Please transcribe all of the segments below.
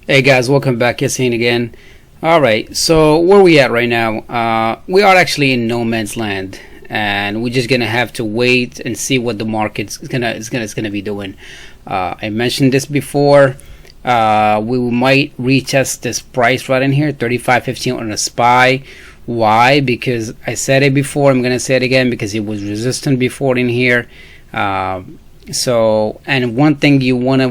Hey guys, welcome back. Yassine again. Alright, so where we at right now? We are actually in no man's land, and we're just gonna have to wait and see what the market's gonna be doing. I mentioned this before. We might retest this price right in here, 35.15 on a SPY. Why? Because I said it before. I'm gonna say it again because it was resistant before in here. So, and one thing you wanna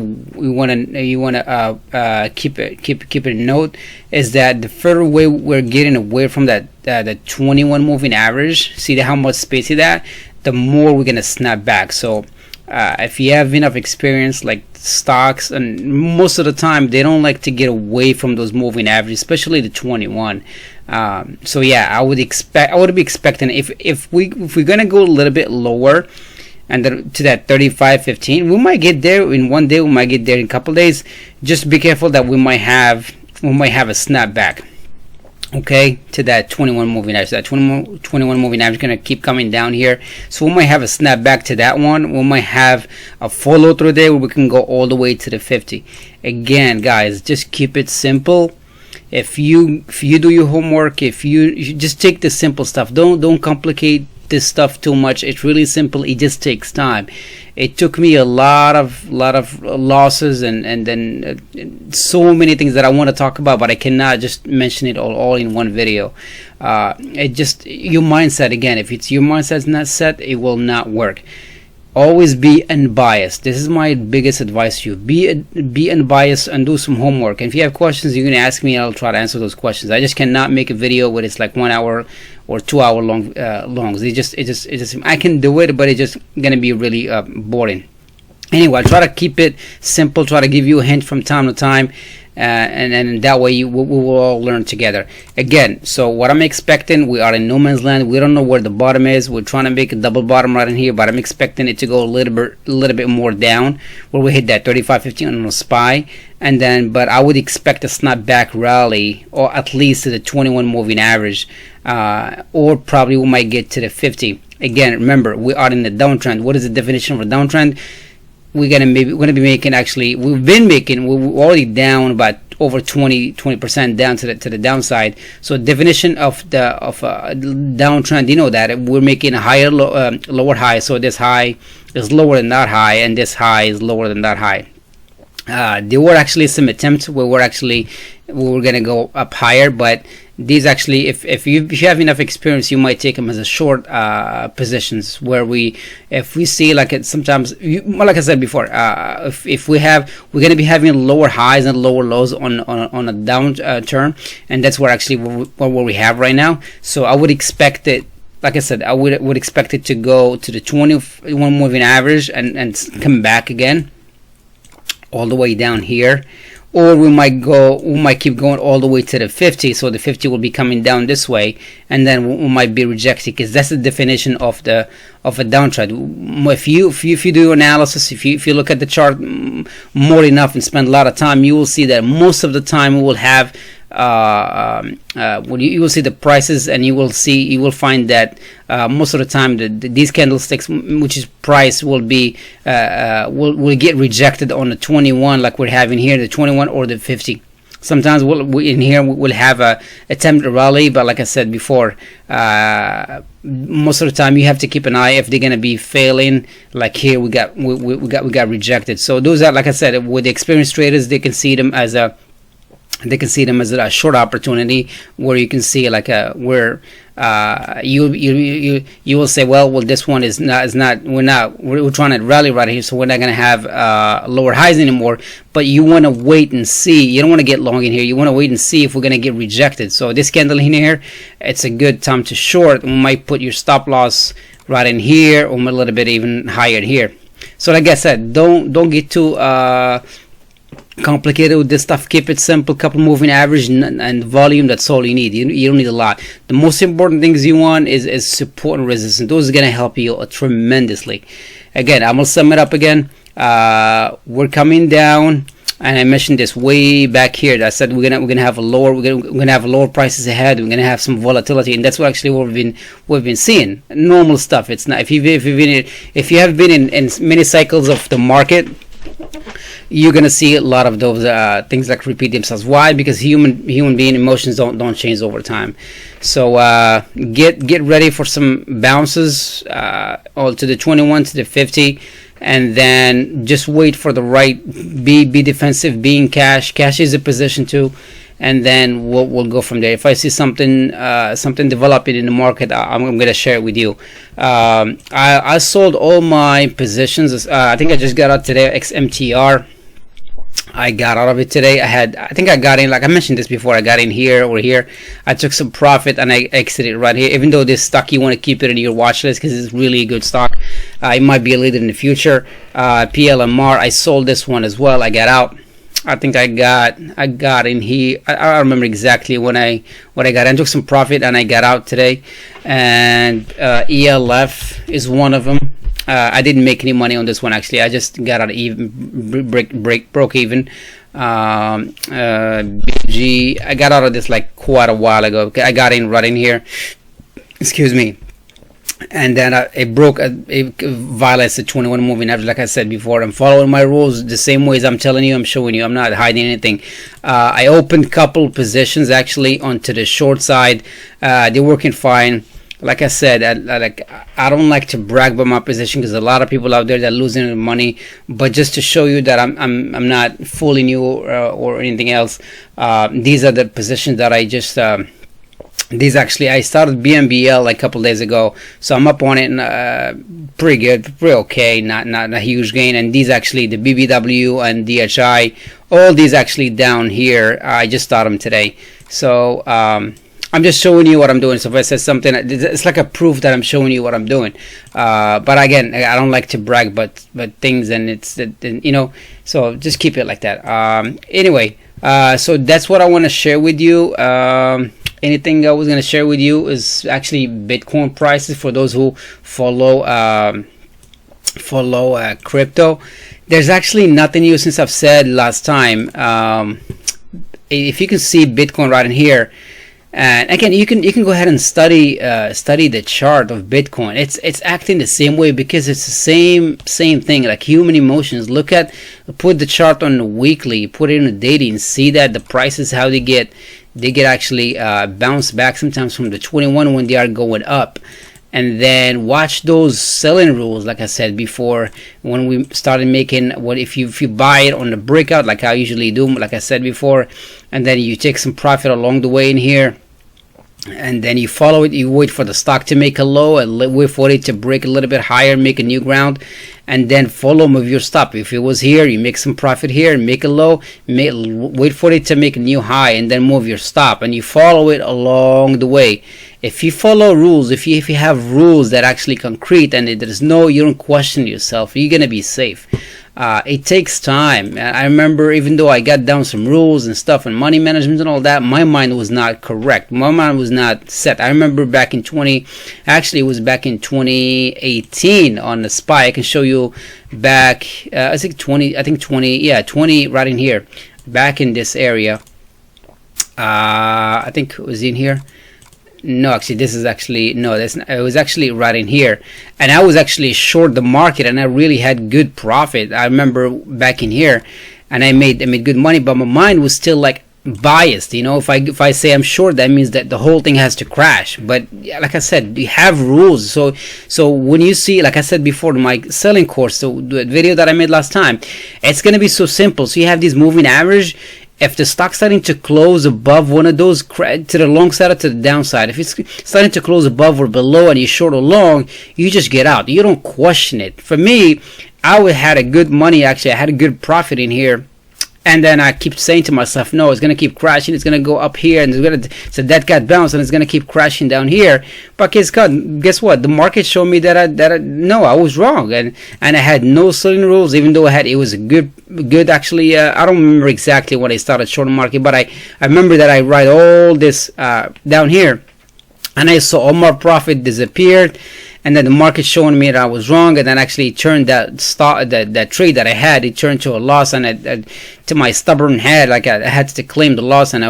keep it in note is that the further away we're getting away from that the 21 moving average, see how much space is that, the more we're gonna snap back. So if you have enough experience, like stocks, and most of the time they don't like to get away from those moving averages, especially the 21. So yeah, I would be expecting if we're gonna go a little bit lower and to that 35.15, we might get there in one day, we might get there in a couple days. Just be careful that we might have a snapback, okay, to that 21 moving average. That 21 moving average is gonna keep coming down here, so we might have a snapback to that one. We might have a follow through there where we can go all the way to the 50. Again, guys, just keep it simple. If you do your homework, if you just take the simple stuff, don't complicate this stuff too much. It's really simple. It just takes time. It took me a lot of losses and then so many things that I want to talk about, but I cannot just mention it all in one video. It just, your mindset, again, if it's your mindset's not set, it will not work. Always be unbiased. This is my biggest advice to you. Be unbiased and do some homework. And if you have questions, you can ask me and I'll try to answer those questions. I just cannot make a video where it's like 1 hour or 2 hour long. It just I can do it, but it's just gonna be really boring. Anyway, I try to keep it simple. Try to give you a hint from time to time. And that way we will all learn together. Again, so what I'm expecting, we are in no man's land. We don't know where the bottom is. We're trying to make a double bottom right in here, but I'm expecting it to go a little bit more down, where we hit that 35.15 on a SPY, and then, but I would expect a snapback rally, or at least to the 21 moving average, or probably we might get to the 50. Again, remember, we are in the downtrend. What is the definition of a downtrend? We're gonna be making, actually we're already down about over 20% down to the downside. So definition of downtrend, you know that we're making a higher lower high. So this high is lower than that high, and this high is lower than that high. There were actually some attempts where we were gonna go up higher, but these actually, if you have enough experience, you might take them as a short positions, where if we see, like, it sometimes, like I said before, if we're gonna be having lower highs and lower lows on a downturn, and that's where actually what we have right now. So I would expect it, like I said, I would expect it to go to the 21 moving average and come back again all the way down here. Or we might keep going all the way to the 50. So the 50 will be coming down this way, and then we might be rejected, because that's the definition of a downtrend. If you do analysis, if you look at the chart more enough and spend a lot of time, you will see that most of the time we will have you will see the prices, and you will find that most of the time these candlesticks, which is price, will will get rejected on the 21, like we're having here, the 21 or the 50. Sometimes we'll have a attempt to rally, but like I said before, most of the time you have to keep an eye if they're gonna be failing. Like here, we got rejected. So those are, like I said, with the experienced traders, they can see them as a short opportunity, where you can see like where you will say, well, this one is not we're trying to rally right here, so we're not going to have lower highs anymore. But you want to wait and see. You don't want to get long in here. You want to wait and see if we're going to get rejected. So this candle in here, it's a good time to short. We might put your stop loss right in here, or a little bit even higher here. So like I said, don't get too complicated with this stuff. Keep it simple. Couple moving average and volume. That's all you need. You don't need a lot. The most important things you want is support and resistance. Those are gonna help you tremendously. Again, I'm gonna sum it up again. We're coming down, and I mentioned this way back here. I said we're gonna have lower prices ahead. We're gonna have some volatility, and that's what we've been seeing. Normal stuff. It's not, if you have been in many cycles of the market, you're gonna see a lot of those things like repeat themselves. Why? Because human being emotions don't change over time. So get ready for some bounces all to the 21 to the 50, and then just wait for the right. Be defensive. Be in cash. Cash is a position too, and then we'll go from there. If I see something developing in the market, I'm gonna share it with you. I sold all my positions. I think I just got out today. XMTR. I got out of it today. I think I got in, like I mentioned this before, I got in here or here. I took some profit and I exited right here. Even though this stock, you want to keep it in your watch list because it's really a good stock. It might be a leader in the future. PLMR, I sold this one as well. I got out. I think I got in here. I don't remember exactly what I got. I took some profit and I got out today. And ELF is one of them. I didn't make any money on this one actually. I just got out even, broke even. BG, I got out of this like quite a while ago. I got in right in here. Excuse me. And then it violates the 21 moving average. Like I said before, I'm following my rules the same ways I'm telling you. I'm showing you. I'm not hiding anything. I opened a couple positions actually onto the short side. They're working fine. Like I said, I don't like to brag about my position because a lot of people out there that are losing money. But just to show you that I'm not fooling you or anything else. These are the positions that I just. These actually, I started BNBL like a couple days ago, so I'm up on it pretty good, pretty okay, not a huge gain. And these actually, the BBW and DHI, all these actually down here. I just started them today, so. I'm just showing you what I'm doing. So if I said something, it's like a proof that I'm showing you what I'm doing. But again, I don't like to brag, but things, and it's you know. So just keep it like that. Anyway, so that's what I want to share with you. Anything I was going to share with you is actually Bitcoin prices for those who follow crypto. There's actually nothing new since I've said last time. If you can see Bitcoin right in here. And again, you can go ahead and study the chart of Bitcoin. It's acting the same way because it's the same thing, like human emotions. Put the chart on the weekly, put it in the daily, and see that the prices, how they get actually bounce back sometimes from the 21 when they are going up. And then watch those selling rules, like I said before, when we started making if you buy it on the breakout, like I usually do, like I said before, and then you take some profit along the way in here. And then you follow it, you wait for the stock to make a low and wait for it to break a little bit higher, make a new ground, and then follow, move your stop. If it was here, you make some profit here and make a low, wait for it to make a new high and then move your stop, and you follow it along the way. If you follow rules, if you have rules that actually concrete and there's you don't question yourself, you're gonna be safe. It takes time. I remember, even though I got down some rules and stuff and money management and all that, my mind was not correct. My mind was not set. I remember back in 2018 on the SPY. I can show you back, I think 20 right in here, back in this area. I think it was in here. No, actually, this is actually it was actually right in here, and I was actually short the market, and I really had good profit. I remember back in here, and I made good money, but my mind was still like biased. You know, if I say I'm short, that means that the whole thing has to crash. But like I said, you have rules. So when you see, like I said before, my selling course, so the video that I made last time, it's gonna be so simple. So you have these moving average. If the stock's starting to close above one of those, to the long side or to the downside, if it's starting to close above or below and you're short or long, you just get out. You don't question it. For me, I had a good money, actually. I had a good profit in here. And then I keep saying to myself, no, it's going to keep crashing. It's going to go up here. And so that got bounced and it's going to keep crashing down here. But guess what? The market showed me that I was wrong. And I had no selling rules, even though it was a good actually. I don't remember exactly when I started short market, but I remember that I write all this down here. And I saw all my profit disappeared. and then the market showing me that I was wrong, and then actually turned that stock, that trade that I had, it turned to a loss, and to my stubborn head, like I had to claim the loss, and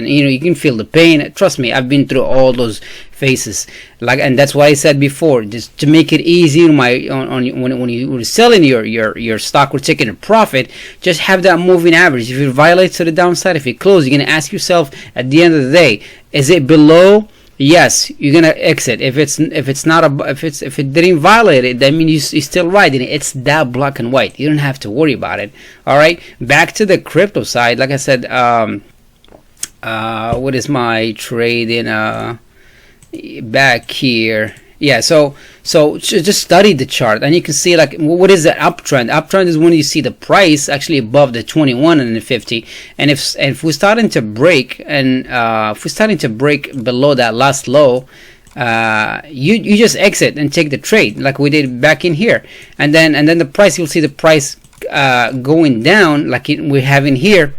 you can feel the pain. Trust me, I've been through all those phases, and that's why I said before, just to make it easy when you were selling your stock or taking a profit, just have that moving average. If it violates to the downside, if it closes, you're gonna ask yourself at the end of the day, is it below? Yes, you're gonna exit. If it didn't violate it, that means you're still right in it. It's that black and white. You don't have to worry about it. All right. Back to the crypto side. Like I said, what is my trade in back here? Yeah, so just study the chart, and you can see, like, what is the uptrend? Uptrend is when you see the price actually above the 21 and the 50, and if we're starting to break, and if we're starting to break below that last low, you just exit and take the trade like we did back in here, and then the price, you'll see the price going down like we have in here.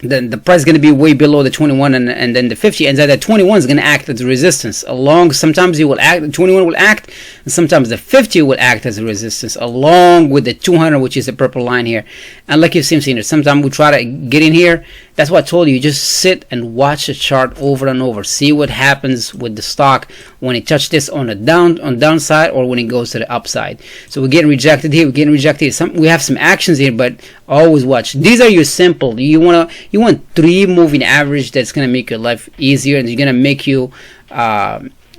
Then the price is going to be way below the 21 and then the 50, and then the 21 is going to act as a resistance along. Sometimes it will act, the 21 will act, and sometimes the 50 will act as a resistance along with the 200, which is the purple line here. And like you've seen here, sometimes we try to get in here. That's what I told you. Just sit and watch the chart over and over. See what happens with the stock when it touches this on the downside, or when it goes to the upside. So we're getting rejected here. We're getting rejected here. We have some actions here, but always watch. These are your simple. You want 3 moving average that's gonna make your life easier, and it's gonna make you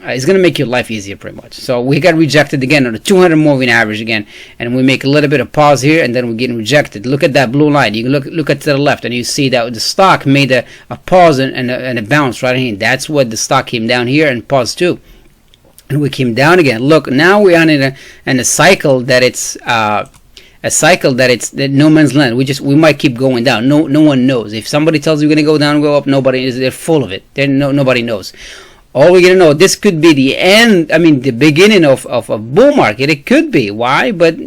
it's gonna make your life easier pretty much. So we got rejected again on the 200 moving average again, and we make a little bit of pause here, and then we're getting rejected. Look at that blue line. You can look at to the left, and you see that the stock made a pause and a bounce right here. That's what the stock came down here and paused too, and we came down again. Look, now we're in a cycle that it's that no man's land. We might keep going down. No one knows. If somebody tells you we're gonna go down, go up, they're full of it. Nobody knows. All we're gonna know, this could be the end. I mean, the beginning of a bull market. It could be. Why? But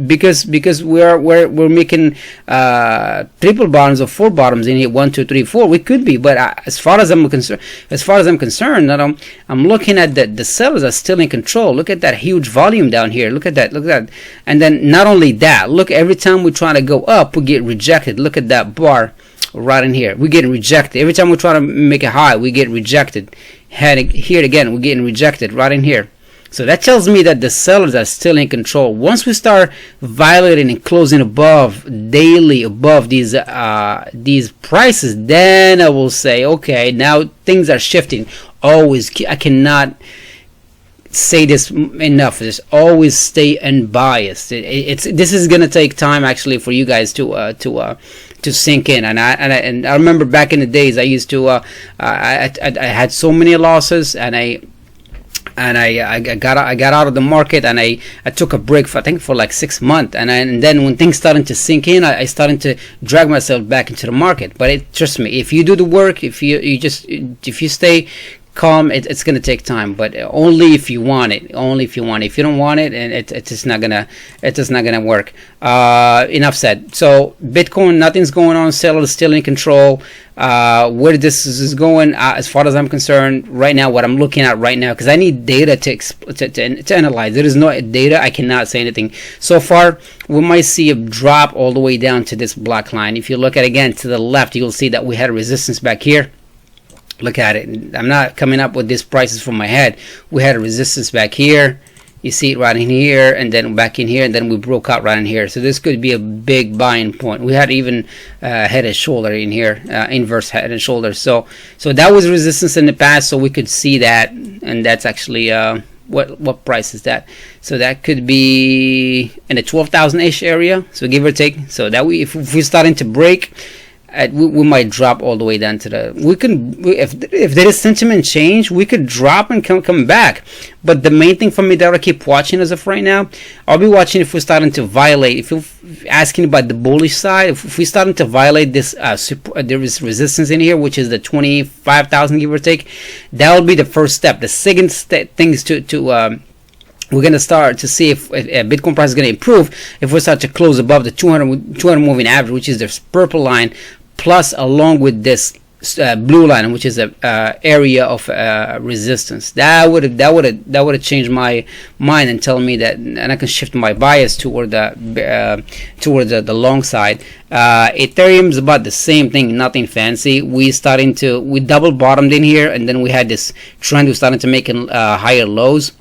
because we're making triple bottoms or 4 bottoms in here, 1, 2, 3, 4. We could be. But as far as I'm concerned, I'm looking at the sellers are still in control. Look at that huge volume down here. Look at that. And then not only that, look, every time we try to go up, we get rejected. Look at that bar right in here. We're getting rejected. Every time we try to make a high, we get rejected. Here again, we're getting rejected right in here. So that tells me that the sellers are still in control. Once we start violating and closing daily above these prices, then I will say, okay, now things are shifting. I cannot say this enough. Just always stay unbiased. This is gonna take time actually for you guys to sink in, and I remember back in the days I used to I had so many losses, and I got out of the market, and I took a break for like 6 months, and then when things started to sink in, I started to drag myself back into the market. But trust me, if you do the work, if you stay calm, it's gonna take time, but only if you want it. If you don't want it, and it's just not gonna work. Enough said. So Bitcoin, nothing's going on. Sellers still in control. Where this is going, as far as I'm concerned, right now, what I'm looking at right now, because I need data to analyze. There is no data. I cannot say anything. So far, we might see a drop all the way down to this black line. If you look at again to the left, you'll see that we had a resistance back here. Look at it. I'm not coming up with these prices from my head. We had a resistance back here. You see it right in here, and then back in here, and then we broke out right in here. So this could be a big buying point. We had even head and shoulder in here, inverse head and shoulder. So that was resistance in the past. So we could see that, and that's actually what price is that? So that could be in the 12,000-ish area. So give or take. So that if we're starting to break, we might drop all the way down to if there is sentiment change, we could drop and come back. But the main thing for me that I keep watching as of right now, I'll be watching if we're starting to violate. If you're asking about the bullish side, if we're starting to violate this, there is resistance in here, which is the 25,000, give or take. That will be the first step. The second thing is we're going to start to see if Bitcoin price is going to improve if we start to close above the 200 moving average, which is this purple line, plus along with this blue line, which is a area of resistance. That would have changed my mind and tell me that, and I can shift my bias toward the long side. Ethereum's about the same thing, nothing fancy. We double bottomed in here, and then we had this trend. We started to make higher lows,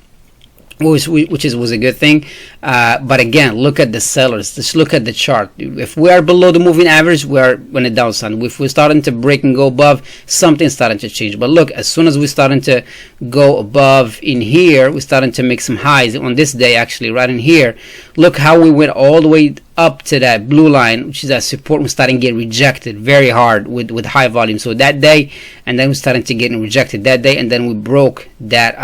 which was a good thing. But again, look at the sellers. Just look at the chart. If we are below the moving average, we are on a downside. If we're starting to break and go above, something's starting to change. But look, as soon as we're starting to go above in here, we're starting to make some highs on this day, actually, right in here. Look how we went all the way up to that blue line, which is that support. We're starting to get rejected very hard with high volume. So that day, and then we're starting to get rejected that day, and then we broke that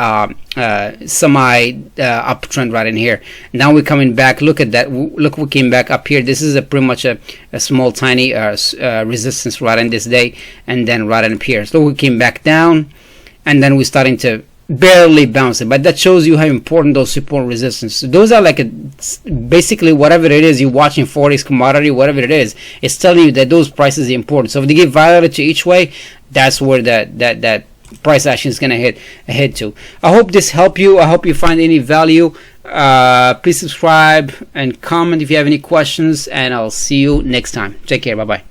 semi uptrend right in here. Now we're coming back. Look at that. Look, we came back up here. This is pretty much a small tiny resistance right in this day, and then right in up here. So we came back down, and then we're starting to barely bounce it. But that shows you how important those support resistance. Those are like basically whatever it is you're watching, forex, commodity, whatever it is, it's telling you that those prices are important. So if they give volatility each way, that's where that price action is going to head to. I hope this helped you. I hope you find any value. Please subscribe and comment if you have any questions, and I'll see you next time. Take care. Bye bye.